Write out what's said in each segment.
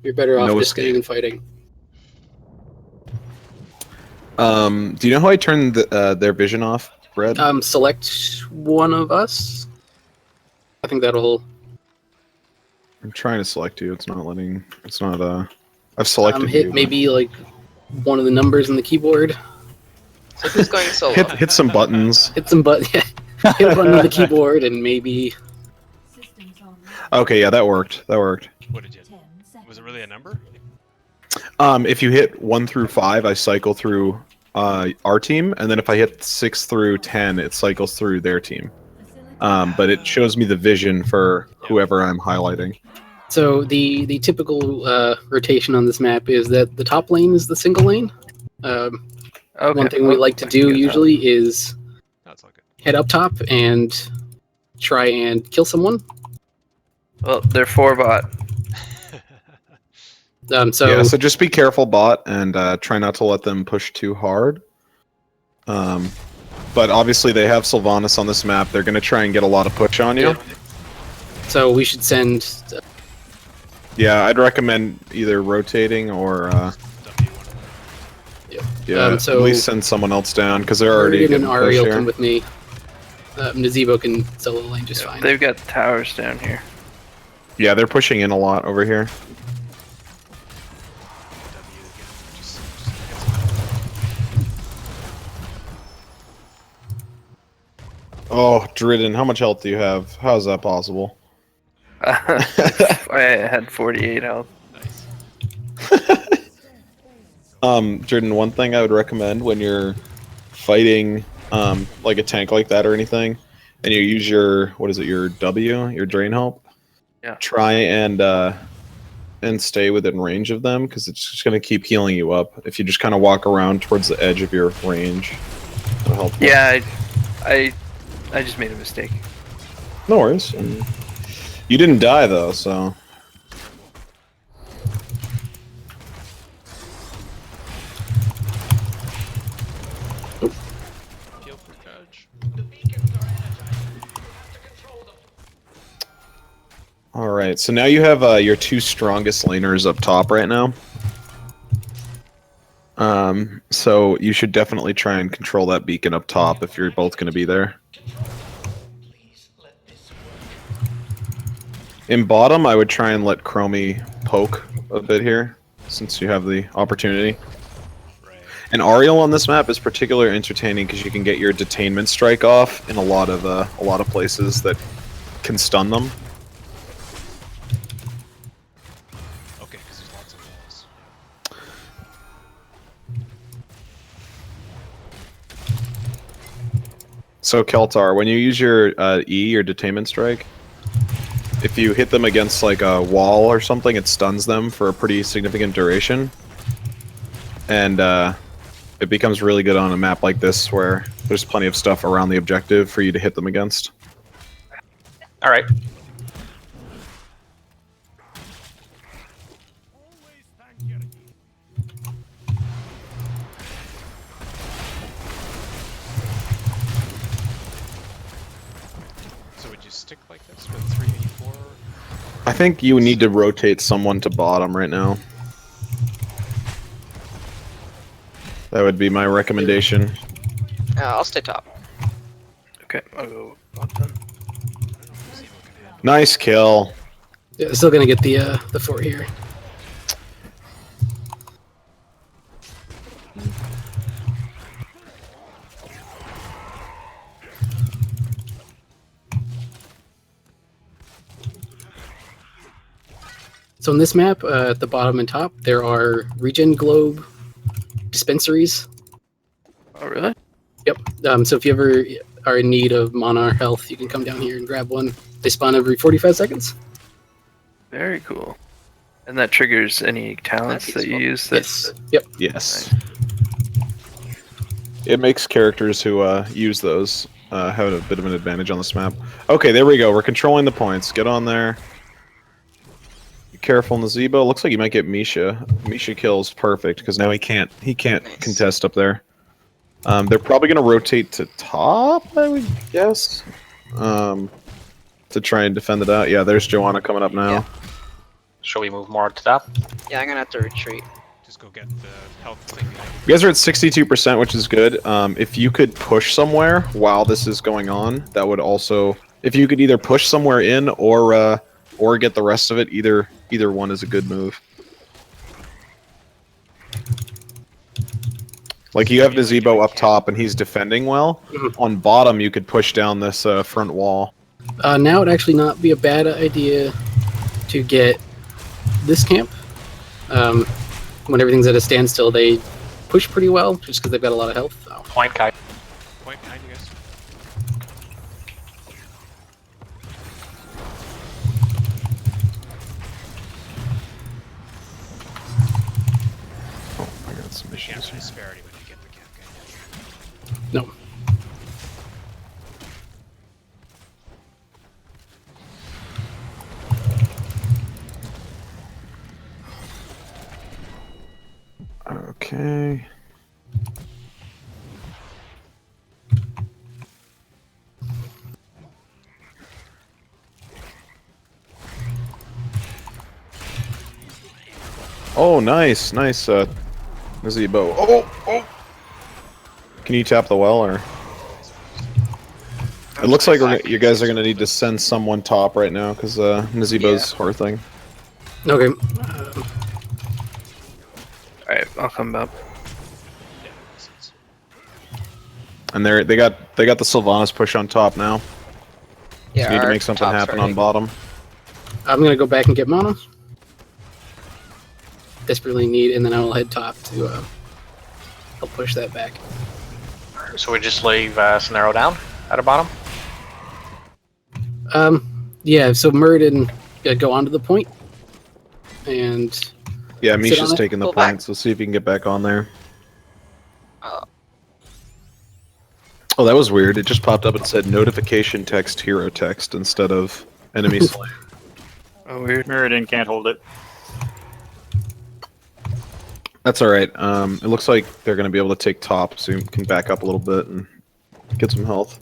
You're better off No just escape. staying and fighting. Do you know how I turn their vision off, Brad? Select one of us. I think that'll... I'm trying to select you. It's not letting. It's not. I've selected hit you. maybe like one of the numbers on the keyboard. So who's going solo? Hit some buttons. Hit some button. Hit a button on the keyboard and maybe. Okay, yeah, that worked. That worked. What did you? Was it really a number? If you hit 1 through 5, I cycle through our team, and then if I hit 6 through 10, it cycles through their team. But it shows me the vision for whoever I'm highlighting. So the typical rotation on this map is that the top lane is the single lane. One thing we like to do usually is That's all good. head up top and try and kill someone. Well, they're 4 bot. So So just be careful, bot, and try not to let them push too hard. But obviously they have Sylvanas on this map. They're going to try and get a lot of push on you. Yeah. So we should send... Yeah, I'd recommend either rotating or... Yeah, so at least send someone else down, because they're already Morgan and getting Ari push will here. come with me. Nazebo can solo lane just fine. They've got towers down here. Yeah, they're pushing in a lot over here. Oh, Dridden, how much health do you have? How is that possible? I had 48 health. Dridden, one thing I would recommend when you're fighting like a tank like that or anything, and you use your, what is it, your W, your drain help? Yeah. Try and stay within range of them, because it's just going to keep healing you up. If you just kind of walk around towards the edge of your range, it'll help. Yeah, I just made a mistake. No worries. You didn't die though, so. Kill for judge. All right, so now you have your 2 strongest laners up top right now. So you should definitely try and control that beacon up top if you're both going to be there. In bottom, I would try and let Chromie poke a bit here, since you have the opportunity. Right. And Ariel on this map is particularly entertaining because you can get your detainment strike off in a lot of places that can stun them. Okay, because there's lots of walls. So Keltar, when you use your E, your detainment strike, if you hit them against like a wall or something, it stuns them for a pretty significant duration. And it becomes really good on a map like this where there's plenty of stuff around the objective for you to hit them against. All right. So would you stick like this with 3v4? I think you need to rotate someone to bottom right now. That would be my recommendation. I'll stay top. Okay, I'll go bottom. Nice kill. Yeah, still gonna get the fort here. So in this map, at the bottom and top, there are regen globe dispensaries. Oh, really? Yep. So if you ever are in need of mana or health, you can come down here and grab one. They spawn every 45 seconds. Very cool. And that triggers any talents that you use? Yes. Yep. Yes. It makes characters who use those have a bit of an advantage on this map. Okay, there we go. We're controlling the points. Get on there. Be careful, Nazebo. Looks like you might get Misha. Misha kills perfect because now he can't Nice. contest up there. They're probably going to rotate to top, I would guess, to try and defend it out. Yeah, there's Joanna coming up now. Yeah. Shall we move more to top? Yeah, I'm gonna have to retreat. Just go get the health thing behind You guys are at 62%, which is good. If you could push somewhere while this is going on, that would also... If you could either push somewhere in or get the rest of it, either one is a good move. Like, you have Nazebo up top, and he's defending well. On bottom, you could push down this front wall. Now would actually not be a bad idea to get this camp. When everything's at a standstill, they push pretty well, just because they've got a lot of health. Oh. Point, Kai. Point behind you guys. Oh, I got some You can't issues here. disparity when you get the camp, can you? No. Okay. Oh, nice, Nazebo. Oh! Can you tap the well, or? It looks like you guys are gonna need to send someone top right now, because Nazebo's hearthing. Okay. Alright, I'll come up. Yeah, that makes sense. And they got the Sylvanas push on top now. Yeah, So you need to our make something top's happen ready. on bottom. I'm going to go back and get mana. Desperately need, and then I will head top to help push that back. So we just leave Sonero down at the bottom? Yeah, so Muradin go onto the point. And Yeah, Sit on Misha's it, taking the pull back. points. Let's see if you can get back on there. Uh, Oh, that was weird. It just popped up and said notification text hero text instead of enemy slave. Oh, weird. Mirrodin can't hold it. That's alright. It looks like they're going to be able to take top, so you can back up a little bit and get some health.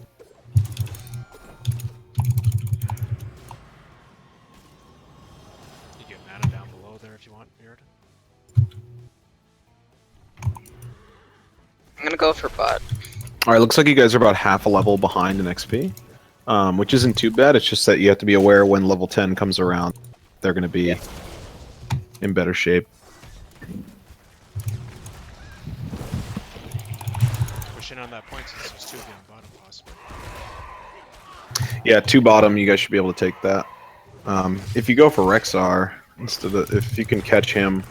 You get mana down below there if you want, Mirrodin. I'm gonna go for bot. Alright, looks like you guys are about half a level behind in XP, which isn't too bad. It's just that you have to be aware when level 10 comes around, they're going to be in better shape. Push in on that point since there's two of you on bottom, possibly. Yeah, 2 bottom, you guys should be able to take that. If you go for Rexar, if you can catch him,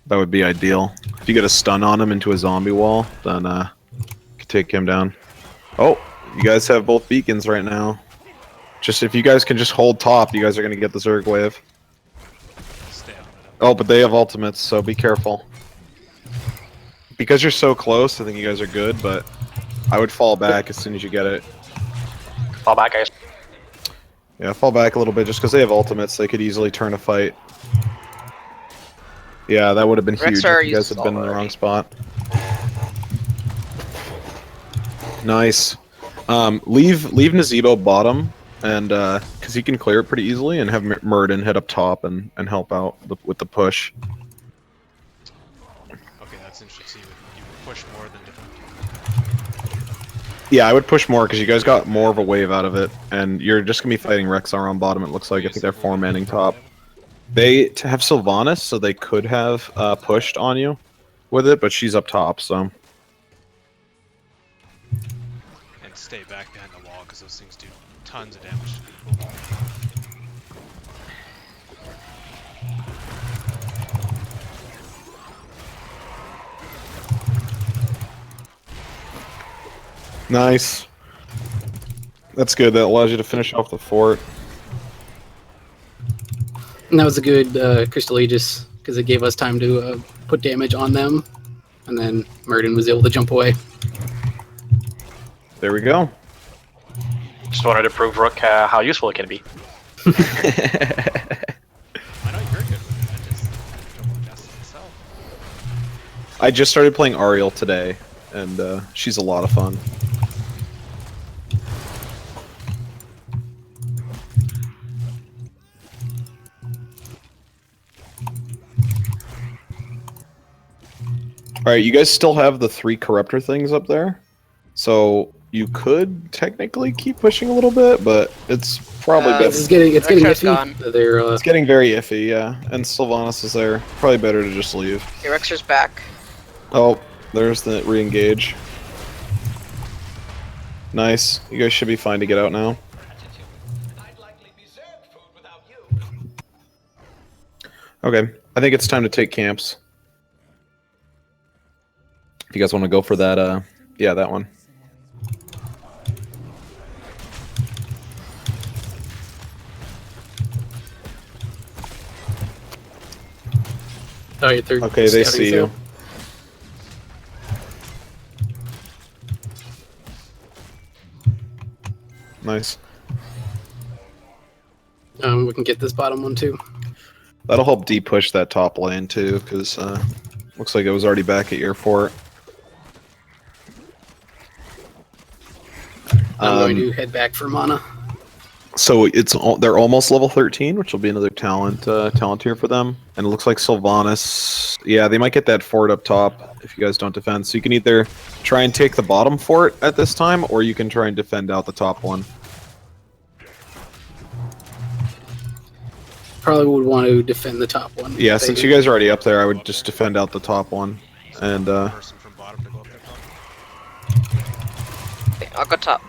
that would be ideal. If you get a stun on him into a zombie wall, then you can take him down. Oh, you guys have both beacons right now. Just if you guys can just hold top, you guys are going to get the Zerg wave. Stay on it. Oh, but they have ultimates, so be careful. Because you're so close, I think you guys are good, but I would fall back as soon as you get it. Fall back, guys. Yeah, fall back a little bit, just because they have ultimates, they could easily turn a fight. Yeah, that would have been huge Rexar if you guys used had been in the already. wrong spot. Nice. Leave Nazebo bottom, and because he can clear it pretty easily, and have Muradin head up top and help out with the push. Okay, that's interesting. So you would push more than defend. Yeah, I would push more because you guys got more of a wave out of it, and you're just gonna be fighting Rexar on bottom. It looks like I think they're 4-manning top. They have Sylvanas, so they could have pushed on you with it, but she's up top, so. And stay back behind the wall because those things do tons of damage to people. Nice. That's good. That allows you to finish off the fort. And that was a good Crystal Aegis, because it gave us time to put damage on them, and then Muradin was able to jump away. There we go. Just wanted to prove Rook how useful it can be. I know you're good with it. I just don't want to test it myself. I just started playing Ariel today, and she's a lot of fun. Alright, you guys still have the 3 corruptor things up there. So you could technically keep pushing a little bit, but it's probably better. It's getting Rexar's iffy. gone. They're It's getting very iffy, yeah. And Sylvanas is there. Probably better to just leave. Okay, Rexar's back. Oh, there's the re-engage. Nice. You guys should be fine to get out now. Okay, I think it's time to take camps. If you guys want to go for that, yeah, that one. oh, yeah, they're Okay, they scouting see you. Nice. We can get this bottom one too. That'll help de-push that top lane too, because looks like it was already back at your fort. I'm going to head back for mana. So they're almost level 13, which will be another talent tier for them. And it looks like Sylvanas, yeah, they might get that fort up top if you guys don't defend. So you can either try and take the bottom fort at this time, or you can try and defend out the top one. Probably would want to defend the top one. Yeah, since you guys are already up there, I would just defend out the top one. And Person from bottom to go up there. Okay, I'll go top.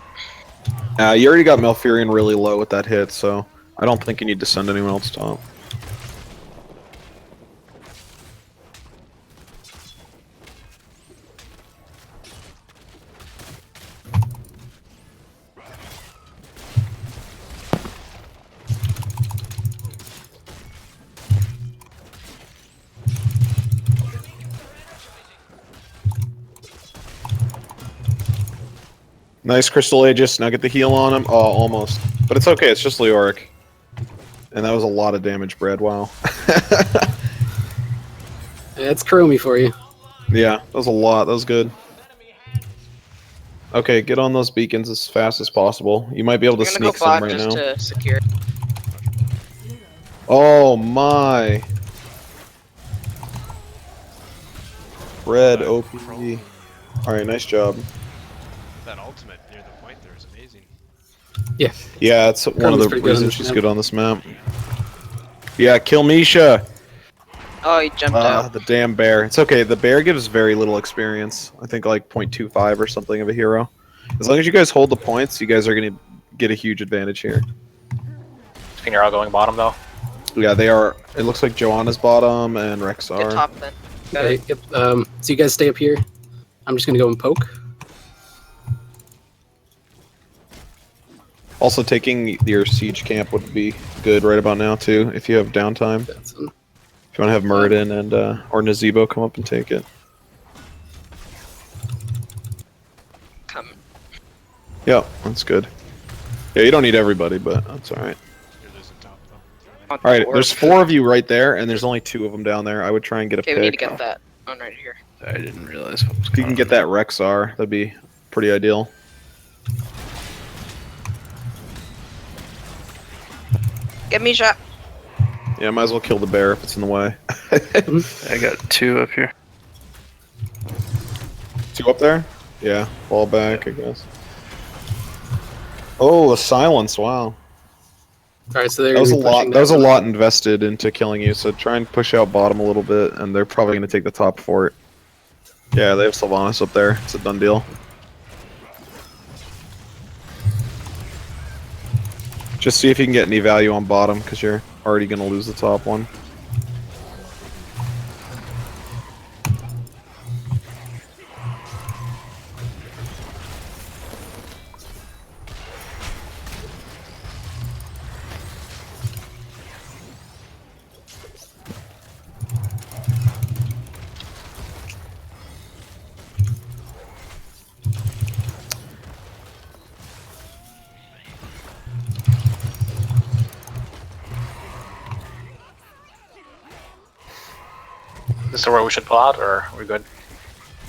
you already got Malfurion really low with that hit, so I don't think you need to send anyone else top. Nice Crystal Aegis, now get the heal on him. Oh, almost. But it's okay, it's just Leoric. And that was a lot of damage, Brad, wow. That's Chromie for you. Yeah, that was a lot, that was good. Okay, get on those beacons as fast as possible. You might be able to I'm gonna sneak go some bot right just now. to secure. Oh my! Red OP. Alright, nice job. That ultimate near the point there is amazing. Yeah. Yeah, it's one of the pretty good on reasons this she's map. good on this map. Yeah, kill Misha! Oh, he jumped out. The damn bear. It's okay, the bear gives very little experience. I think like 0.25 or something of a hero. As long as you guys hold the points, you guys are going to get a huge advantage here. Think you're all going bottom though? Yeah, they are. It looks like Joanna's bottom and Rex Get are. top then. Got Okay, it. yep. So you guys stay up here. I'm just gonna go and poke. Also, taking your siege camp would be good right about now too, if you have downtime. That's If you want to have Muradin and or Nazebo come up and take it. Come. Yeah, that's good. Yeah, you don't need everybody, but that's all right. You're losing top though. Want All right, the there's orb. 4 of you right there, and there's only 2 of them down there. I would try and get a Okay, pick. we need to get that one right here. I didn't realize what was If you going can get on. that Rexar, that'd be pretty ideal. Get me shot. Yeah, might as well kill the bear if it's in the way. I got 2 up here. 2 up there? Yeah, fall back, I guess. Oh, a silence! Wow, All right, so they're that was a gonna be lot. pushing That was a one. lot invested into killing you. So try and push out bottom a little bit, and they're probably going to take the top fort. Yeah, they have Sylvanas up there. It's a done deal. Just see if you can get any value on bottom, because you're already going to lose the top one. This is where we should pull out, or are we good?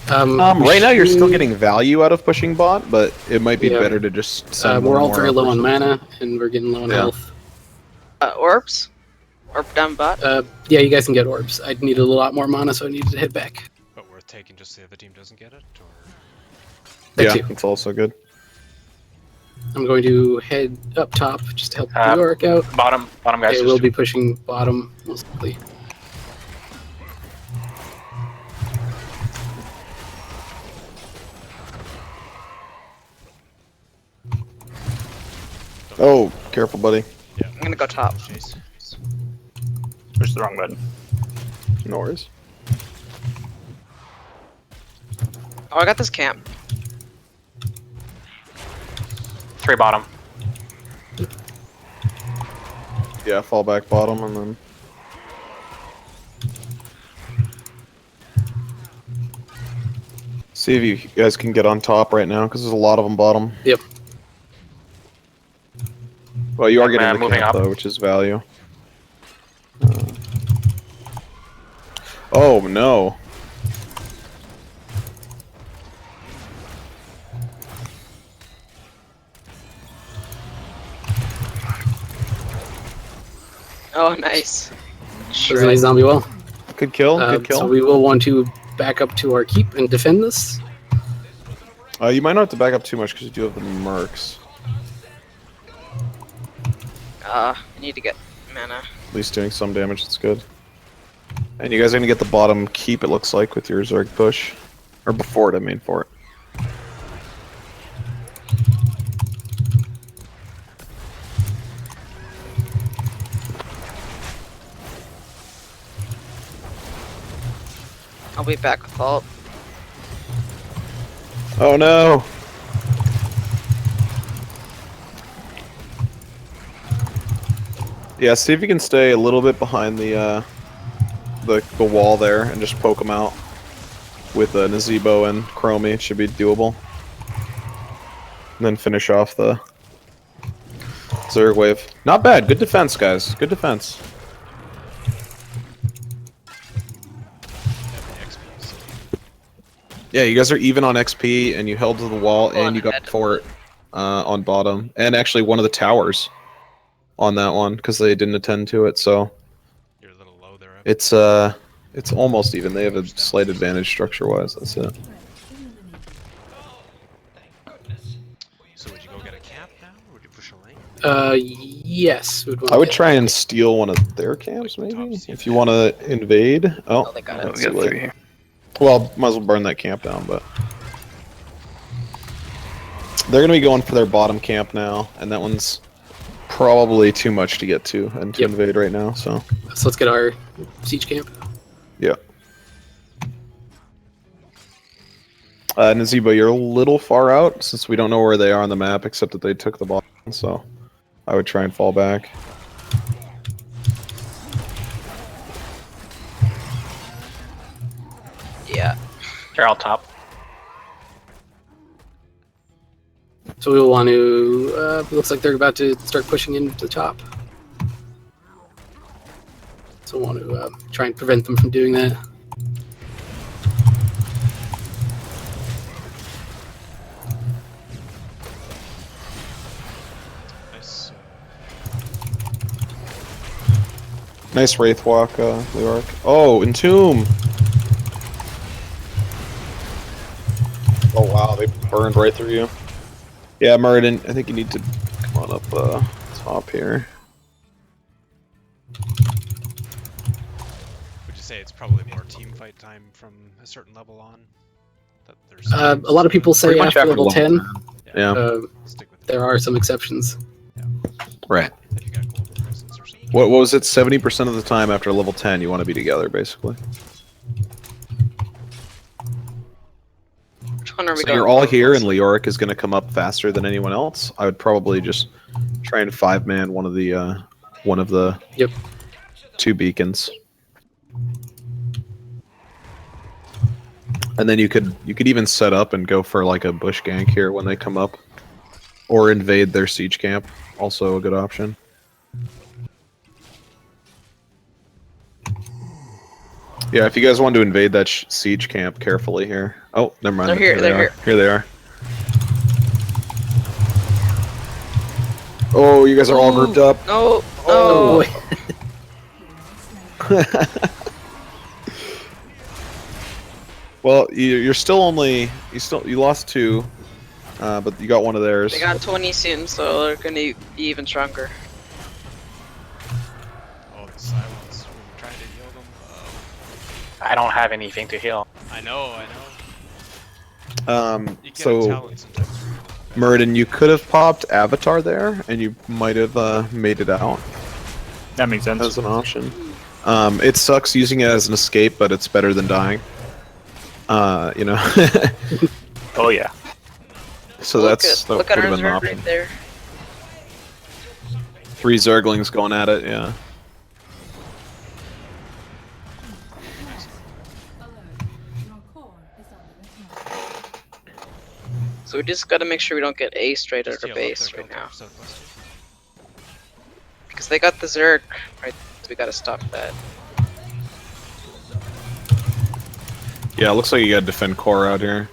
Right now, you're still getting value out of pushing bot, but it might be Yeah. better to just send We're one all more very up low or on something. mana, and we're getting low on Yeah. health. Orbs? Orb down bot? Yeah, you guys can get orbs. I'd need a lot more mana, so I needed to head back. But worth taking just so the other team doesn't get it, or Thank Yeah, you. it's also good. I'm going to head up top just to help Uh, New York out. Bottom guys. They Just will be pushing bottom, most likely. Oh, careful, buddy. yeah. I'm gonna go top. Chase. push the wrong button. No worries. Oh, I got this camp. 3 bottom. Yeah, fall back bottom and then. See if you guys can get on top right now, because there's a lot of them bottom. Yep. Well, you are getting the moving camp, up. though, which is value. Oh, no. Oh, nice. That was a nice zombie wall. Good kill, good kill. So we will want to back up to our keep and defend this. You might not have to back up too much, because you do have the mercs. I need to get mana. At least doing some damage, that's good. And you guys are going to get the bottom keep, it looks like, with your Zerg push. Or before it, I mean, for it. I'll be back with ult. Oh no! Yeah, see if you can stay a little bit behind the wall there and just poke them out with Nazebo and Chromie. It should be doable. And then finish off the Zerg wave. Not bad. Good defense, guys. Good defense. Yeah, you guys are even on XP, and you held to the wall, Go on and you got ahead. fort on bottom, and actually one of the towers on that one because they didn't attend to it. So You're a little low there. it's almost even. They have a slight advantage structure-wise. That's it. So would you go get a cap now, or would you push a lane? Yes. we'd want I would to- try and steal one of their camps, maybe, if you want to invade. Oh, they got Oh, it. we got too late. 3 here. Well, might as well burn that camp down, but they're gonna be going for their bottom camp now, and that one's probably too much to get to and to Yep. invade right now. So So let's get our siege camp. yeah. Nazebo, you're a little far out since we don't know where they are on the map, except that they took the bottom. So I would try and fall back. Yeah. They're all top. So we will want to. It looks like they're about to start pushing into the top. So we'll want to try and prevent them from doing that. Nice. Nice Wraith walk, Leoric. Oh, Entomb! Oh wow, they burned right through you. Yeah, Muradin, I think you need to come on up top here. Would you say it's probably more team fight time from a certain level on? That there's A lot of people say Pretty much after after level 10. Yeah. Stick with There are some exceptions. Right. if you got global presence or something. What was it? 70% of the time after level 10, you want to be together, basically. Which one are we So going? you're all here, and Leoric is going to come up faster than anyone else. I would probably just try and 5-man one of the Yep. 2 beacons, and then you could even set up and go for like a bush gank here when they come up, or invade their siege camp. Also a good option. Yeah, if you guys want to invade that siege camp, carefully here. Oh, never mind. They're here, they they're are. here. Here they are. Oh, you guys are all grouped up. No. Oh, No. boy. Well, you're still only you lost 2, but you got one of theirs. They got 20 soon, so they're gonna be even stronger. Oh, the silence. We were trying to heal them. I don't have anything to heal. I know. You get a So talent sometimes. Muradin, you could have popped Avatar there, and you might have made it out That makes sense. as an option. It sucks using it as an escape, but it's better than dying. You know. Oh yeah. So Look that at would have our been an Zerg option. right there. 3 Zerglings going at it, yeah. So we just gotta make sure we don't get aced right at Just our heal up base there, right go now. southwest. Because they got the Zerg, right? So we gotta stop that. Yeah, it looks like you gotta defend core out here.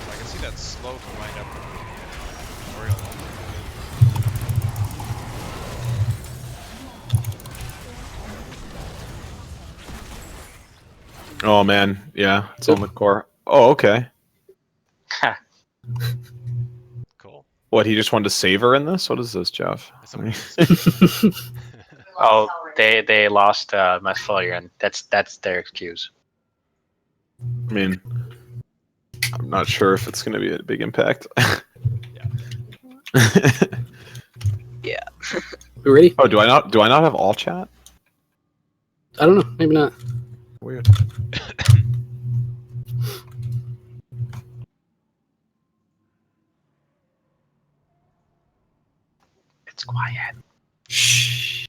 I can see that slow can wind up Oriole. Oh man, yeah, it's on the core. Oh, okay. Cool. What, he just wanted to save her in this? What is this, Jeff? Somebody Oh, they lost mass failure, and that's their excuse. I mean, I'm not sure if it's going to be a big impact. Yeah. We ready? Oh, do I not have all chat? I don't know. Maybe not. Weird. It's quiet. Shh.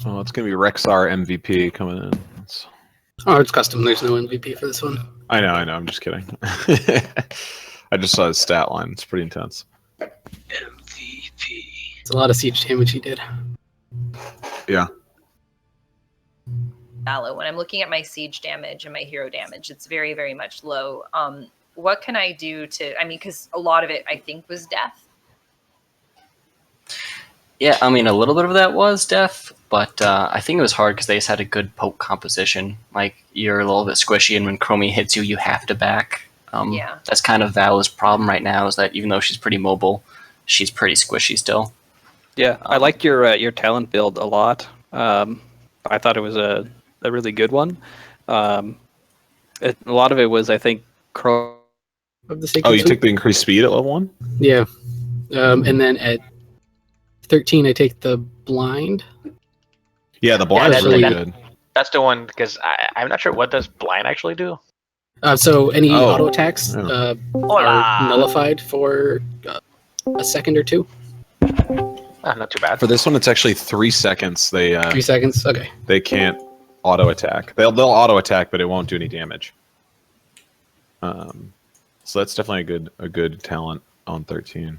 Oh, it's gonna be Rexar MVP coming in. Oh, it's custom. There's no MVP for this one. I know. I'm just kidding. I just saw his stat line. It's pretty intense. MVP. It's a lot of siege damage he did. Yeah. Valid. When I'm looking at my siege damage and my hero damage, it's very, very much low. What can I do to? I mean, because a lot of it, I think, was death. Yeah, I mean, a little bit of that was death, but I think it was hard because they just had a good poke composition. Like, you're a little bit squishy, and when Chromie hits you, you have to back. Yeah. That's kind of Vala's problem right now, is that even though she's pretty mobile, she's pretty squishy still. Yeah, I liked your talent build a lot. I thought it was a really good one. A lot of it was, I think, Of the Oh, you Sacred took the increased speed at level 1? Yeah. And then at 13, I take the blind. Yeah, the blind Yeah, is really that- good. That's the one, because I'm not sure what does blind actually do. So any Oh, auto attacks yeah. are nullified for a second or two. Not too bad. For this one, it's actually 3 seconds. They 3 seconds. Okay. they can't auto attack. They'll auto attack, but it won't do any damage. So that's definitely a good talent on 13.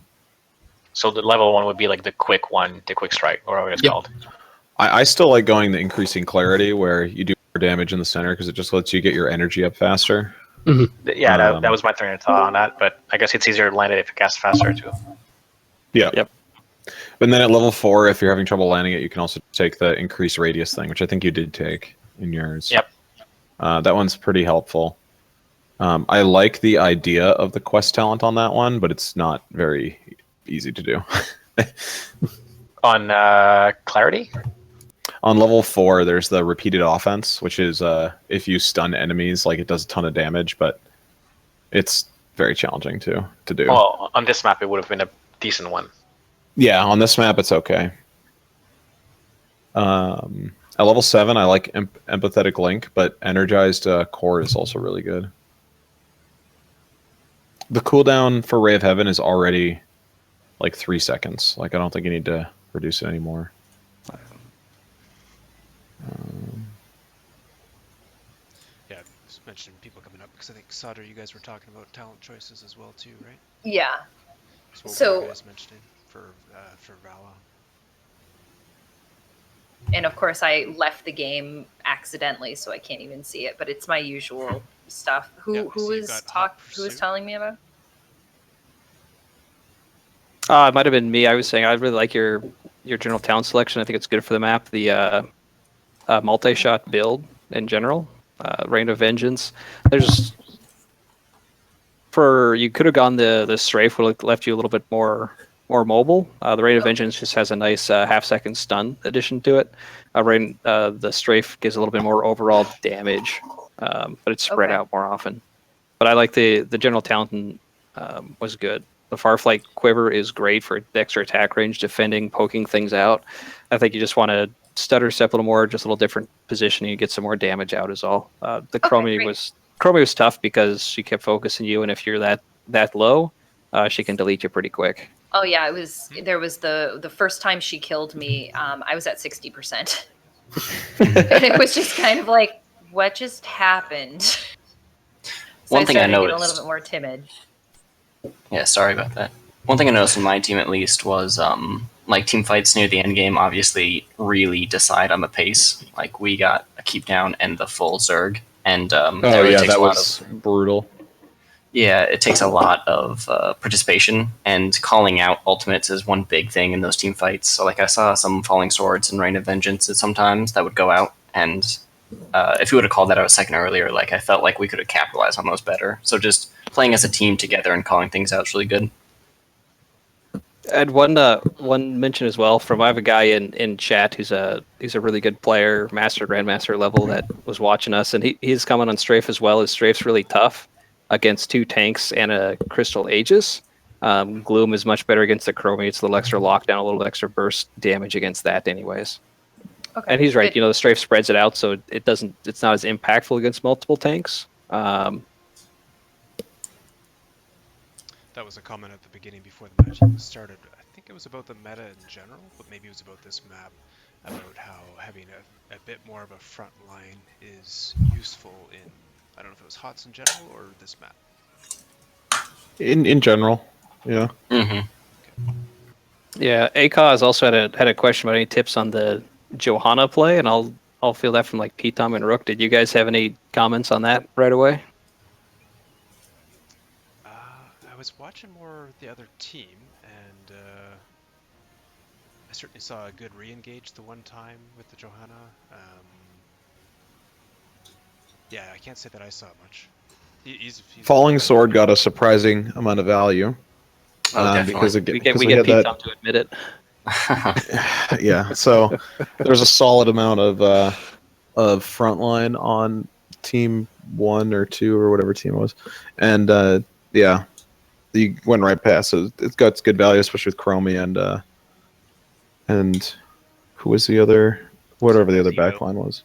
So the level 1 would be like the quick one, the quick strike, or whatever it's Yep. called. I still like going the increasing clarity, where you do more damage in the center because it just lets you get your energy up faster. Yeah, that was my train of thought on that, but I guess it's easier to land it if it casts faster too. Yeah. Yep. But then at level 4, if you're having trouble landing it, you can also take the increased radius thing, which I think you did take in yours. Yep. That one's pretty helpful. I like the idea of the quest talent on that one, but it's not very easy to do. On clarity? On level 4, there's the repeated offense, which is if you stun enemies, like, it does a ton of damage, but it's very challenging to do. Well, on this map, it would have been a decent one. Yeah, on this map, it's okay. At level 7, I like Empathetic Link, but Energized Core is also really good. The cooldown for Ray of Heaven is already like 3 seconds. Like, I don't think you need to reduce it anymore. Yeah, just mentioning people coming up because I think Sauter, you guys were talking about talent choices as well too, right? Yeah. What So- were you guys mentioning for Vala? And of course, I left the game accidentally, so I can't even see it. But it's my usual stuff. Who Yeah, so you've was got Hot who was Pursuit. telling me about? It might have been me. I was saying I really like your general talent selection. I think it's good for the map. The multi-shot build in general, Rain of Vengeance. There's you could have gone the strafe would have left you a little bit more mobile. The Rain of Vengeance just has a nice half-second stun addition to it. The strafe gives a little bit more overall damage, but it's spread Okay. out more often. But I like the general talent was good. The Farflight Quiver is great for the extra attack range, defending, poking things out. I think you just want to stutter step a little more, just a little different positioning, you get some more damage out is all. The Chromie was tough because she kept focusing you, and if you're that low, she can delete you pretty quick. Oh yeah, there was the first time she killed me, I was at 60%. And it was just kind of like, what just happened? So One thing I started to get a noticed. little bit more timid. Yeah, sorry about that. One thing I noticed in my team at least was like team fights near the end game obviously really decide on the pace. Like we got a keep down and the full Zerg, and that was brutal. Yeah, it takes a lot of participation, and calling out ultimates is one big thing in those team fights. So like I saw some Falling Swords and Rain of Vengeance sometimes that would go out, and if you would have called that out a second earlier, like I felt like we could have capitalized on those better. So just playing as a team together and calling things out is really good. And one mention as well from I have a guy in chat who's a really good player, grandmaster level, that was watching us, and he's coming on strafe as well. His strafe's really tough against 2 tanks and a Crystal Aegis. Gloom is much better against the Chromie. It's a little extra lockdown, a little extra burst damage against that anyways. Okay. And he's right, the strafe spreads it out, so it's not as impactful against multiple tanks. That was a comment at the beginning before the match started. I think it was about the meta in general, but maybe it was about this map, about how having a bit more of a front line is useful in, I don't know if it was HOTS in general or this map. In general, yeah. Mm-hmm. Yeah, ACA has also had a question about any tips on the Johanna play, and I'll feel that from like P-Tom and Rook. Did you guys have any comments on that right away? I was watching more the other team, and I certainly saw a good re-engage the one time with the Johanna. Yeah, I can't say that I saw much. He's Falling Sword got a surprising amount of value. Definitely. Because we we get had P-Tom to admit it. Yeah, so there's a solid amount of frontline on team 1 or 2 or whatever team it was, and yeah, you went right past. So it's got good value, especially with Chromie and who was the other, whatever the other backline was.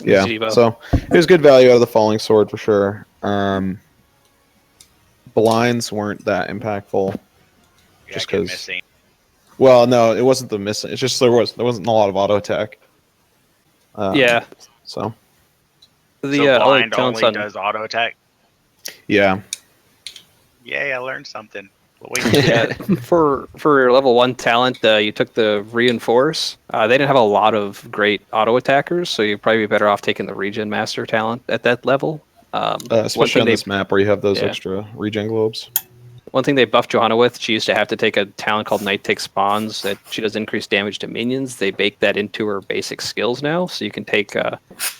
Yeah, Zebo. so it was good value out of the Falling Sword for sure. Blinds weren't that impactful, just because. Well, no, it wasn't the missing. It's just there wasn't a lot of auto attack. Yeah. So. So blind only does auto attack. Yeah. Yay! I learned something. Yeah, for your level 1 talent, you took the Reinforce. They didn't have a lot of great auto attackers, so you'd probably be better off taking the Regen Master talent at that level. Especially on this map where you have those extra regen globes. One thing they buffed Johanna with, she used to have to take a talent called Night Take Spawns that she does increased damage to minions. They baked that into her basic skills now, so you can take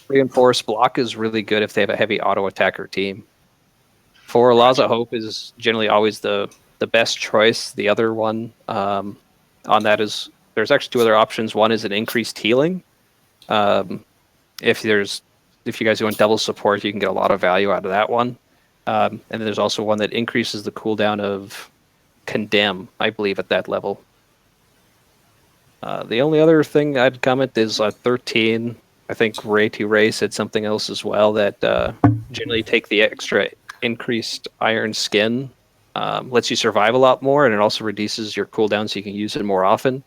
Reinforce. Block is really good if they have a heavy auto attacker team. For Laws of Hope is generally always the best choice. The other one on that is, there's actually 2 other options. One is an increased healing. If you guys want double support, you can get a lot of value out of that one. And then there's also one that increases the cooldown of Condemn, I believe, at that level. The only other thing I'd comment is 13. I think Ray said something else as well, that generally take the extra increased Iron Skin. Lets you survive a lot more, and it also reduces your cooldown so you can use it more often.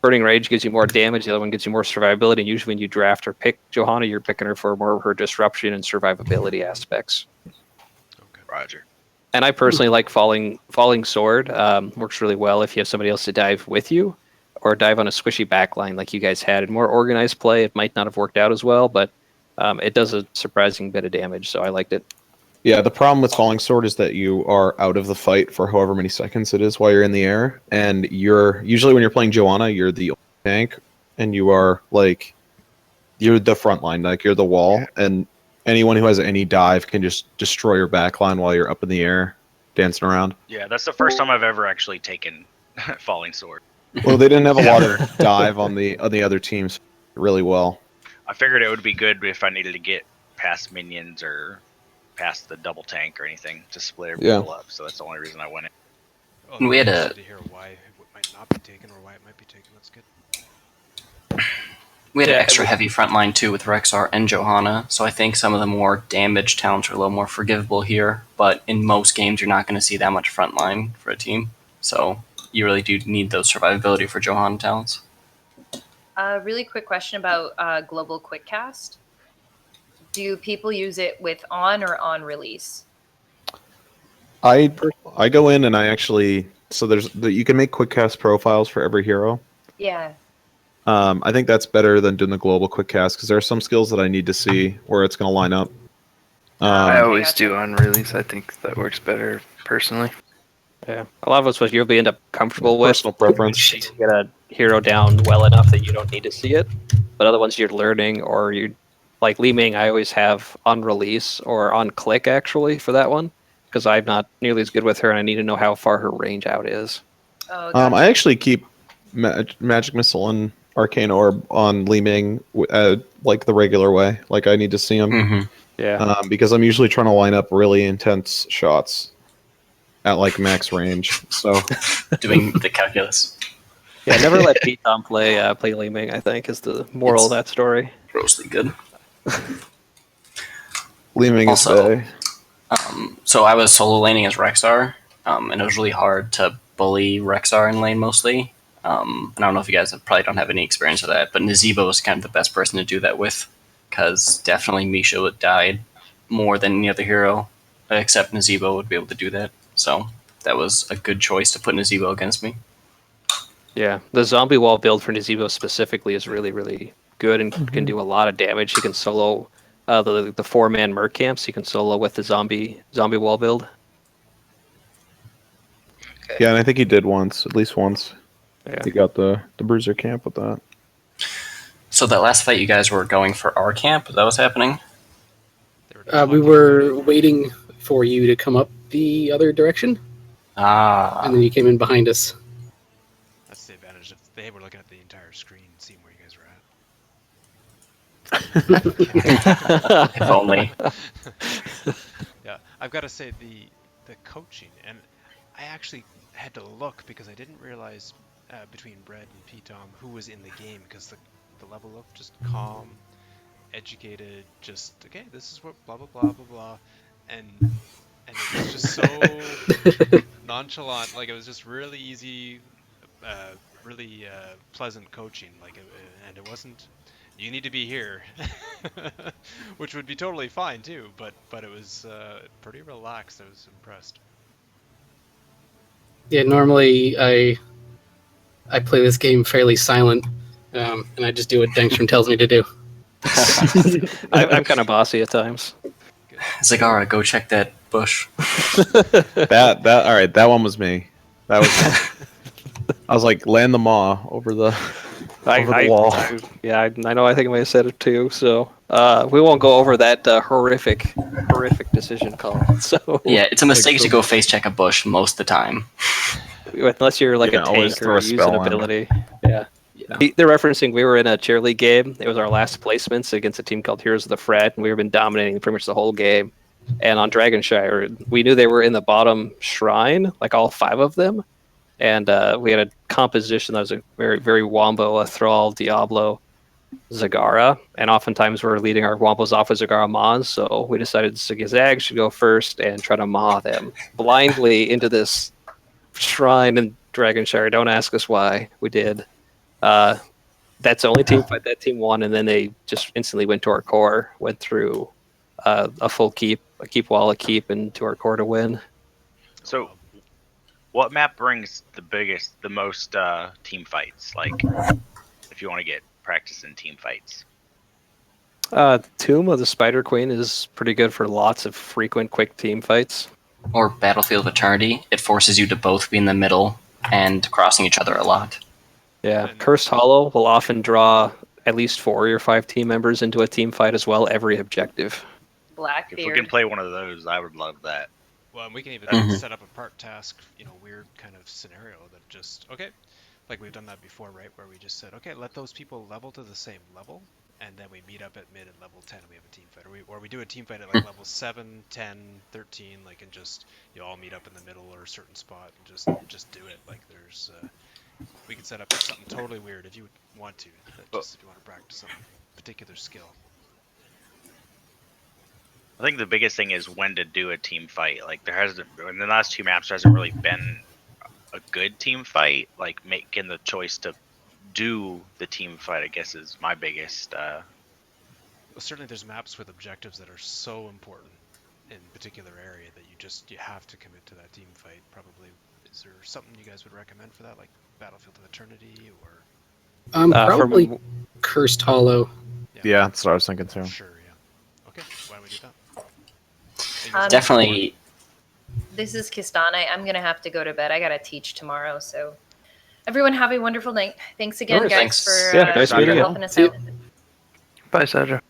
Burning Rage gives you more damage, the other one gives you more survivability, and usually when you draft or pick Johanna, you're picking her for more of her disruption and survivability aspects. Okay. Roger. And I personally like Falling Sword. Works really well if you have somebody else to dive with you, or dive on a squishy backline like you guys had. In more organized play, it might not have worked out as well, but It does a surprising bit of damage, so I liked it. Yeah, the problem with Falling Sword is that you are out of the fight for however many seconds it is while you're in the air, and you're usually when you're playing Joanna, you're the tank, and you're the front line, like you're the wall, and anyone who has any dive can just destroy your back line while you're up in the air, dancing around. Yeah, that's the first time I've ever actually taken Falling Sword. Well, they didn't have a lot of dive on the other teams really well. I figured it would be good if I needed to get past minions or past the double tank or anything to split people up. So that's the only reason I went in. Oh, We had to hear why it might not be taken or why it might be taken. That's good. We had an extra heavy front line too with Rexar and Johanna, so I think some of the more damaged talents are a little more forgivable here, but in most games you're not going to see that much front line for a team, so you really do need those survivability for Johanna talents. Really quick question about Global Quick Cast. Do people use it with on or on release? I go in and I actually you can make quick cast profiles for every hero. Yeah. I think that's better than doing the global quick cast because there are some skills that I need to see where it's going to line up. I always do on release. I think that works better personally. Yeah, a lot of us what you'll end up comfortable with. Personal preference. You get a hero down well enough that you don't need to see it, but other ones you're learning or you like Li Ming. I always have on release or on click actually for that one because I'm not nearly as good with her and I need to know how far her range out is. Oh, gotcha. I actually keep Magic Missile and Arcane Orb on Li Ming like the regular way. Like I need to see them. Mm-hmm. Yeah. Because I'm usually trying to line up really intense shots at like max range. So doing the calculus. Yeah, never let Pete Tom play Li Ming, I think, is the moral of that story. Grossly good. Li Ming is also, so I was solo laning as Rexar, and it was really hard to bully Rexar in lane mostly. And I don't know if you guys probably don't have any experience with that, but Nazeebo was kind of the best person to do that with, because definitely Misha died more than any other hero, except Nazeebo would be able to do that. So that was a good choice to put Nazeebo against me. Yeah, the zombie wall build for Nazeebo specifically is really, really good and can do a lot of damage. He can solo the 4-man merc camps. He can solo with the zombie wall build. Okay. yeah, and I think he did at least once. Yeah. He got the bruiser camp with that. So that last fight, you guys were going for our camp. That was happening. We were waiting for you to come up the other direction, and then you came in behind us. That's the advantage if they were looking at the entire screen, seeing where you guys were at. If only. Yeah, I've got to say the coaching, and I actually had to look because I didn't realize between Brett and P-Tom who was in the game, because the level looked just calm, educated, just okay, this is what blah blah blah blah blah, and it was just so nonchalant. Like it was just really easy, really pleasant coaching. Like and it wasn't, you need to be here, which would be totally fine too. But it was pretty relaxed. I was impressed. Yeah, normally I play this game fairly silent, and I just do what Dankstrom tells me to do. I'm kind of bossy at times. Zagara, go check that bush. That all right. That one was me. That was me. I was like, land the maw over the wall. I know. I think I may have said it too. So we won't go over that horrific decision call. So Yeah, it's a mistake to go face check a bush most of the time. unless you're like a always tank throw or a use spell an on. ability. Yeah. They're referencing we were in a cheer league game. It was our last placements against a team called Heroes of the Fret, and we were been dominating pretty much the whole game. And on Dragonshire, we knew they were in the bottom shrine, like all 5 of them. And we had a composition that was a very, very Wombo, a Thrall, Diablo, Zagara. And oftentimes we're leading our Wombos off with Zagara Maws, so we decided Zag should go first and try to Maw them blindly into this shrine in Dragonshire. Don't ask us why. We did. That's the only team fight that team won, and then they just instantly went to our core, went through a full keep, a keep wall, a keep, and to our core to win. So, what map brings the most team fights? Like, if you want to get practice in team fights. Tomb of the Spider Queen is pretty good for lots of frequent, quick team fights. Or Battlefield of Eternity. It forces you to both be in the middle and crossing each other a lot. Yeah, Cursed Hollow will often draw at least 4 or 5 team members into a team fight as well, every objective. If we Blackbeard. can play one of those, I would love that. Well, and we can even Mhm. set up a part task, weird kind of scenario that just, okay, like we've done that before, right? Where we just said, okay, let those people level to the same level, and then we meet up at mid and level 10 and we have a team fight. Or we do a team fight at like level 7, 10, 13, like, and just, all meet up in the middle or a certain spot and just do it. Like there's, we can set up something totally weird if you want to, just if you want to practice some particular skill. I think the biggest thing is when to do a team fight. Like there hasn't, in the last 2 maps, there hasn't really been a good team fight. Like making the choice to do the team fight, I guess, is my biggest. Well, certainly there's maps with objectives that are so important in a particular area that you have to commit to that team fight. Probably, is there something you guys would recommend for that, like Battlefield of Eternity or? Probably Cursed Hollow. Yeah, that's what I was thinking too. Sure, yeah. Okay, why don't we do that? Definitely. This is Kistana. I'm gonna have to go to bed. I gotta teach tomorrow. So, everyone have a wonderful night. Thanks again, Alright, guys, thanks. for Yeah, nice meeting you. helping us out. Bye, Sandra.